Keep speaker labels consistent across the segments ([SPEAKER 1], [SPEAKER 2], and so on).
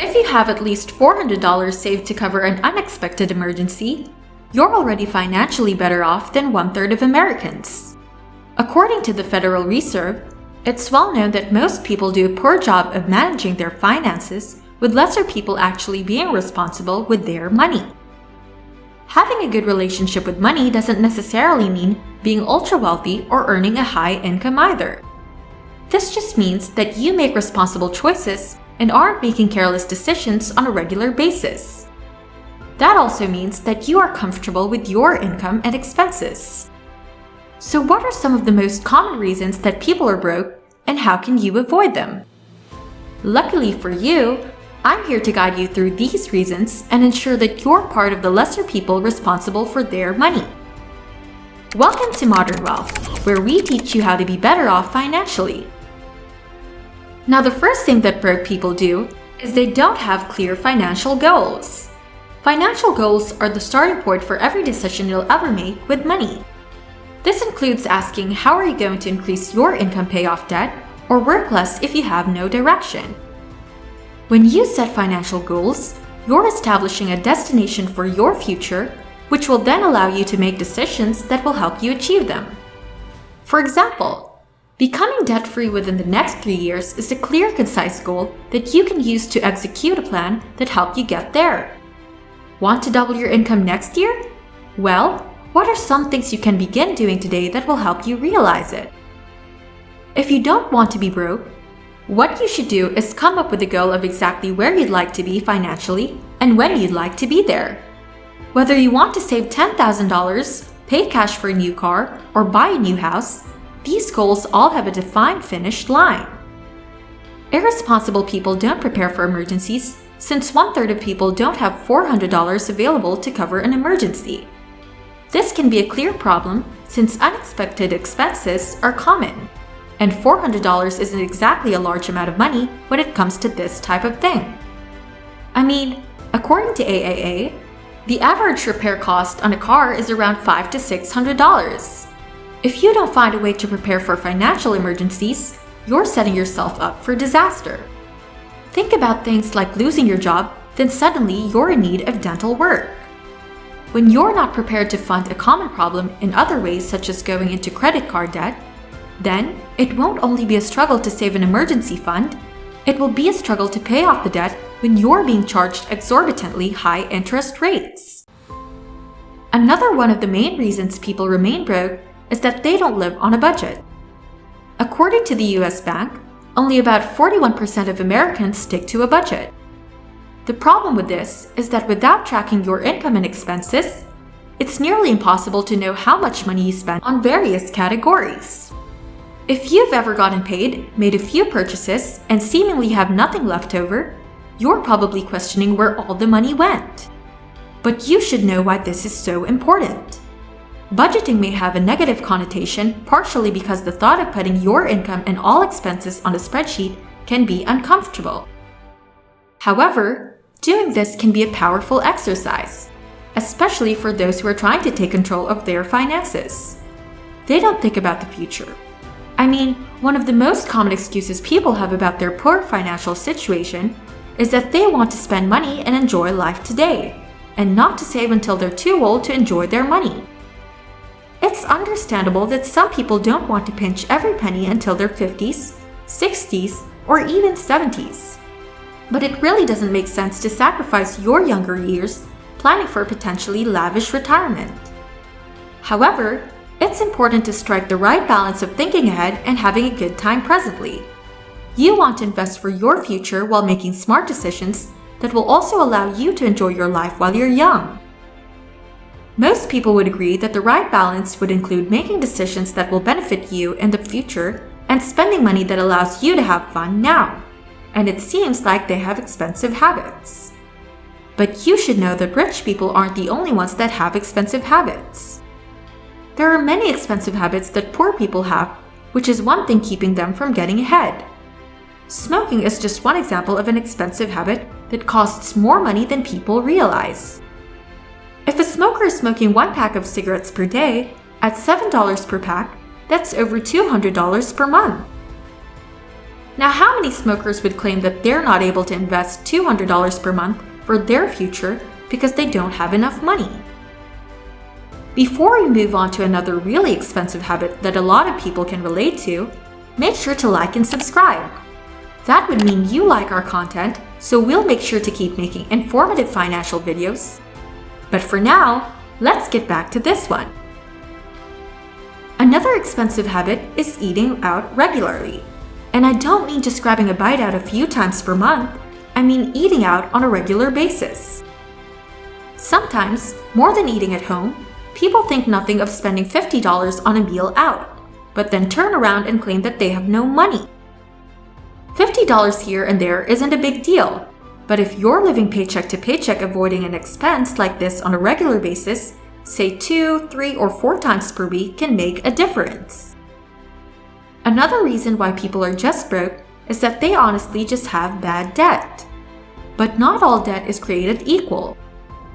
[SPEAKER 1] If you have at least $400 saved to cover an unexpected emergency, you're already financially better off than one-third of Americans. According to the Federal Reserve, it's well known that most people do a poor job of managing their finances, with lesser people actually being responsible with their money. Having a good relationship with money doesn't necessarily mean being ultra-wealthy or earning a high income either. This just means that you make responsible choices and aren't making careless decisions on a regular basis. That also means that you are comfortable with your income and expenses. So what are some of the most common reasons that people are broke, and how can you avoid them? Luckily for you, I'm here to guide you through these reasons and ensure that you're part of the lesser people responsible for their money. Welcome to Modern Wealth, where we teach you how to be better off financially. Now, the first thing that broke people do is they don't have clear financial goals. Financial goals are the starting point for every decision you'll ever make with money. This includes asking how are you going to increase your income, pay off debt, or work less if you have no direction. When you set financial goals, you're establishing a destination for your future, which will then allow you to make decisions that will help you achieve them. For example, becoming debt-free within the next 3 years is a clear, concise goal that you can use to execute a plan that helps you get there. Want to double your income next year? Well, what are some things you can begin doing today that will help you realize it? If you don't want to be broke, what you should do is come up with a goal of exactly where you'd like to be financially and when you'd like to be there. Whether you want to save $10,000, pay cash for a new car, or buy a new house, these goals all have a defined finish line. Irresponsible people don't prepare for emergencies, since one-third of people don't have $400 available to cover an emergency. This can be a clear problem since unexpected expenses are common, and $400 isn't exactly a large amount of money when it comes to this type of thing. I mean, according to AAA, the average repair cost on a car is around $500 to $600. If you don't find a way to prepare for financial emergencies, you're setting yourself up for disaster. Think about things like losing your job, then suddenly you're in need of dental work. When you're not prepared to fund a common problem in other ways, such as going into credit card debt, then it won't only be a struggle to save an emergency fund, it will be a struggle to pay off the debt when you're being charged exorbitantly high interest rates. Another one of the main reasons people remain broke is that they don't live on a budget. According to the US Bank, only about 41% of Americans stick to a budget. The problem with this is that without tracking your income and expenses, it's nearly impossible to know how much money you spend on various categories. If you've ever gotten paid, made a few purchases, and seemingly have nothing left over, you're probably questioning where all the money went. But you should know why this is so important. Budgeting may have a negative connotation, partially because the thought of putting your income and all expenses on a spreadsheet can be uncomfortable. However, doing this can be a powerful exercise, especially for those who are trying to take control of their finances. They don't think about the future. I mean, one of the most common excuses people have about their poor financial situation is that they want to spend money and enjoy life today, and not to save until they're too old to enjoy their money. It's understandable that some people don't want to pinch every penny until their 50s, 60s, or even 70s. But it really doesn't make sense to sacrifice your younger years planning for a potentially lavish retirement. However, it's important to strike the right balance of thinking ahead and having a good time presently. You want to invest for your future while making smart decisions that will also allow you to enjoy your life while you're young. Most people would agree that the right balance would include making decisions that will benefit you in the future and spending money that allows you to have fun now. And it seems like they have expensive habits. But you should know that rich people aren't the only ones that have expensive habits. There are many expensive habits that poor people have, which is one thing keeping them from getting ahead. Smoking is just one example of an expensive habit that costs more money than people realize. If a smoker is smoking 1 pack of cigarettes per day, at $7 per pack, that's over $200 per month. Now, how many smokers would claim that they're not able to invest $200 per month for their future because they don't have enough money? Before we move on to another really expensive habit that a lot of people can relate to, make sure to like and subscribe. That would mean you like our content, so we'll make sure to keep making informative financial videos. But for now, let's get back to this one. Another expensive habit is eating out regularly. And I don't mean just grabbing a bite out a few times per month, I mean eating out on a regular basis. Sometimes, more than eating at home, people think nothing of spending $50 on a meal out, but then turn around and claim that they have no money. $50 here and there isn't a big deal, but if you're living paycheck to paycheck avoiding an expense like this on a regular basis, say 2, 3, or 4 times per week can make a difference. Another reason why people are just broke is that they honestly just have bad debt. But not all debt is created equal.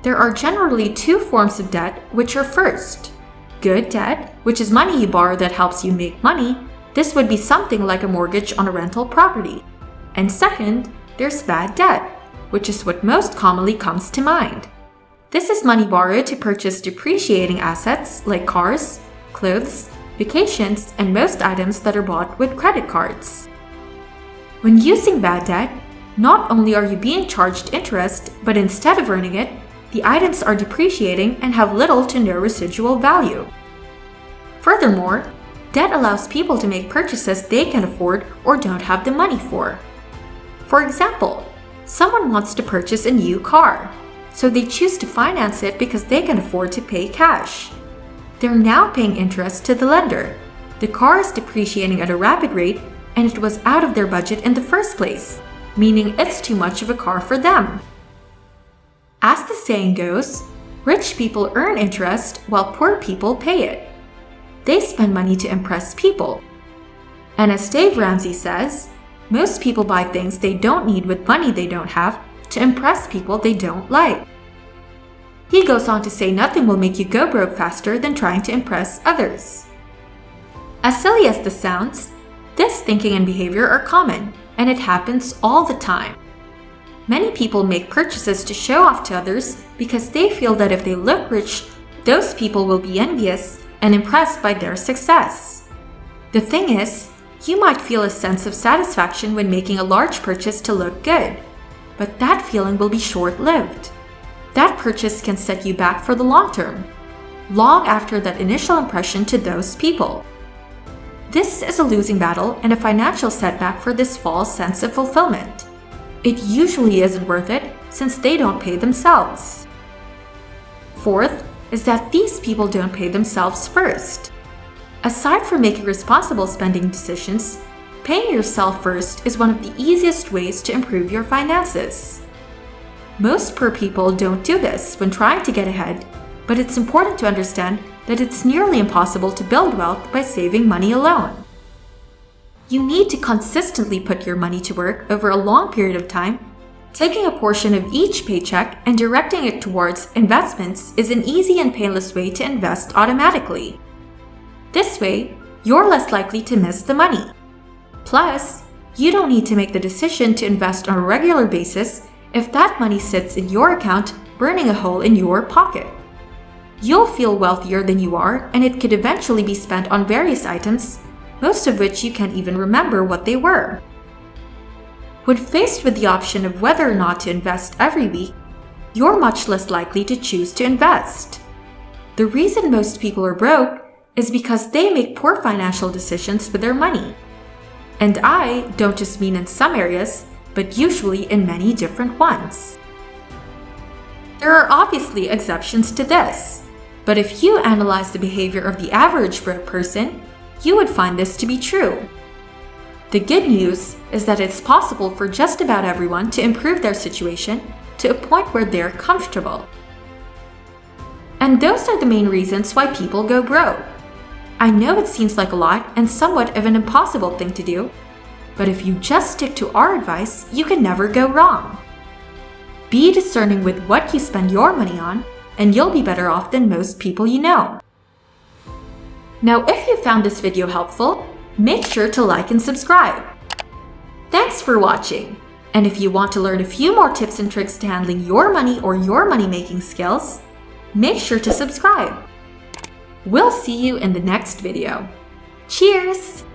[SPEAKER 1] There are generally 2 forms of debt, which are first, good debt, which is money you borrow that helps you make money. This would be something like a mortgage on a rental property. And second, there's bad debt, which is what most commonly comes to mind. This is money borrowed to purchase depreciating assets like cars, clothes, vacations, and most items that are bought with credit cards. When using bad debt, not only are you being charged interest, but instead of earning it, the items are depreciating and have little to no residual value. Furthermore, debt allows people to make purchases they can afford or don't have the money for. For example, someone wants to purchase a new car, so they choose to finance it because they can afford to pay cash. They're now paying interest to the lender. The car is depreciating at a rapid rate, and it was out of their budget in the first place, meaning it's too much of a car for them. As the saying goes, rich people earn interest while poor people pay it. They spend money to impress people. And as Dave Ramsey says, most people buy things they don't need with money they don't have to impress people they don't like. He goes on to say nothing will make you go broke faster than trying to impress others. As silly as this sounds, this thinking and behavior are common, and it happens all the time. Many people make purchases to show off to others because they feel that if they look rich, those people will be envious and impressed by their success. The thing is, you might feel a sense of satisfaction when making a large purchase to look good, but that feeling will be short-lived. That purchase can set you back for the long term, long after that initial impression to those people. This is a losing battle and a financial setback for this false sense of fulfillment. It usually isn't worth it since they don't pay themselves. Fourth is that these people don't pay themselves first. Aside from making responsible spending decisions, paying yourself first is one of the easiest ways to improve your finances. Most poor people don't do this when trying to get ahead, but it's important to understand that it's nearly impossible to build wealth by saving money alone. You need to consistently put your money to work over a long period of time. Taking a portion of each paycheck and directing it towards investments is an easy and painless way to invest automatically. This way, you're less likely to miss the money. Plus, you don't need to make the decision to invest on a regular basis if that money sits in your account, burning a hole in your pocket. You'll feel wealthier than you are, and it could eventually be spent on various items, most of which you can't even remember what they were. When faced with the option of whether or not to invest every week, you're much less likely to choose to invest. The reason most people are broke is because they make poor financial decisions with their money. And I don't just mean in some areas, but usually in many different ones. There are obviously exceptions to this, but if you analyze the behavior of the average broke person, you would find this to be true. The good news is that it's possible for just about everyone to improve their situation to a point where they're comfortable. And those are the main reasons why people go broke. I know it seems like a lot and somewhat of an impossible thing to do, but if you just stick to our advice, you can never go wrong. Be discerning with what you spend your money on, and you'll be better off than most people you know. Now, if you found this video helpful, make sure to like and subscribe. Thanks for watching! And if you want to learn a few more tips and tricks to handling your money or your money-making skills, make sure to subscribe. We'll see you in the next video. Cheers!